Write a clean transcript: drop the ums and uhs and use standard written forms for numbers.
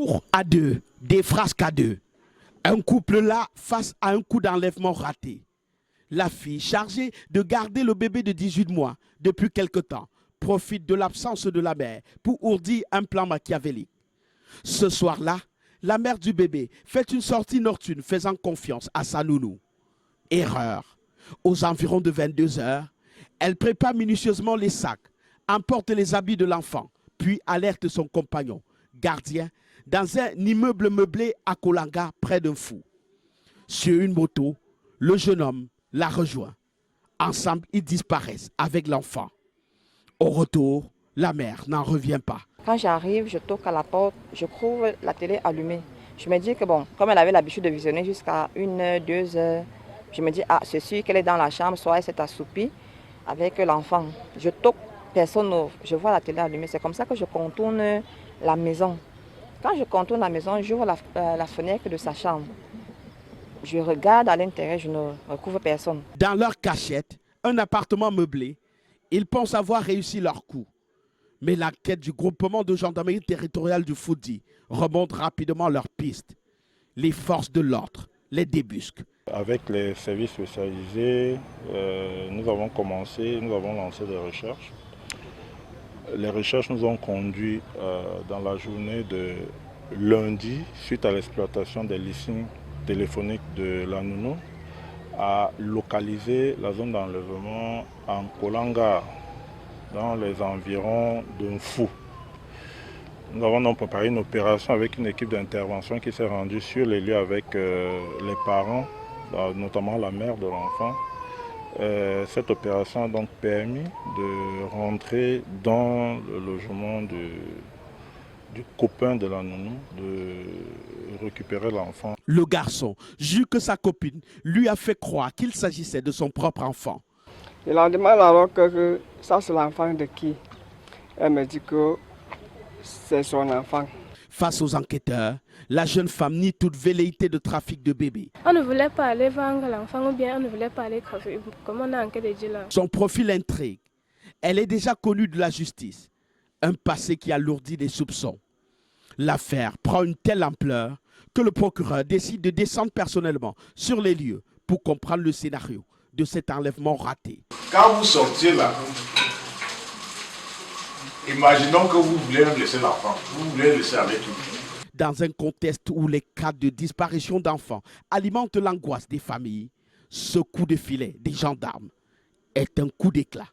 Amour à deux, des frasques à deux. Un couple là face à un coup d'enlèvement raté. La fille, chargée de garder le bébé de 18 mois depuis quelque temps, profite de l'absence de la mère pour ourdir un plan machiavélique. Ce soir-là, la mère du bébé fait une sortie nocturne faisant confiance à sa nounou. Erreur. Aux environs de 22 heures, elle prépare minutieusement les sacs, emporte les habits de l'enfant, puis alerte son compagnon, gardien, dans un immeuble meublé à Kolanga près d'un fou. Sur une moto, le jeune homme la rejoint. Ensemble, ils disparaissent avec l'enfant. Au retour, la mère n'en revient pas. Quand j'arrive, je toque à la porte, je trouve la télé allumée. Je me dis que bon, comme elle avait l'habitude de visionner jusqu'à 1 heure, 2 heures, je me dis, ah, c'est sûr qu'elle est dans la chambre, soit elle s'est assoupie avec l'enfant. Je toque, personne n'ouvre, je vois la télé allumée. C'est comme ça que je contourne la maison. Quand je contourne la maison, j'ouvre la fenêtre de sa chambre. Je regarde à l'intérieur, je ne recouvre personne. Dans leur cachette, un appartement meublé, ils pensent avoir réussi leur coup. Mais l'enquête du groupement de gendarmerie territoriale du Foudi remonte rapidement leur piste. Les forces de l'ordre les débusquent. Avec les services spécialisés, nous avons lancé des recherches. Les recherches nous ont conduit dans la journée de lundi, suite à l'exploitation des listings téléphoniques de la nounou, à localiser la zone d'enlèvement en Kolanga, dans les environs d'un fou. Nous avons donc préparé une opération avec une équipe d'intervention qui s'est rendue sur les lieux avec les parents, notamment la mère de l'enfant. Cette opération a donc permis de rentrer dans le logement du copain de la nounou, de récupérer l'enfant. Le garçon jure que sa copine lui a fait croire qu'il s'agissait de son propre enfant. Je leur demande alors que ça c'est l'enfant de qui. Elle me dit que c'est son enfant. Face aux enquêteurs, la jeune femme nie toute velléité de trafic de bébés. On ne voulait pas aller vendre l'enfant ou bien on ne voulait pas aller trafiquer. Comme on a enquête de dire là. Son profil intrigue. Elle est déjà connue de la justice. Un passé qui alourdit les soupçons. L'affaire prend une telle ampleur que le procureur décide de descendre personnellement sur les lieux pour comprendre le scénario de cet enlèvement raté. Quand vous sortiez là, imaginons que vous voulez laisser l'enfant, vous voulez laisser avec lui. Dans un contexte où les cas de disparition d'enfants alimentent l'angoisse des familles, ce coup de filet des gendarmes est un coup d'éclat.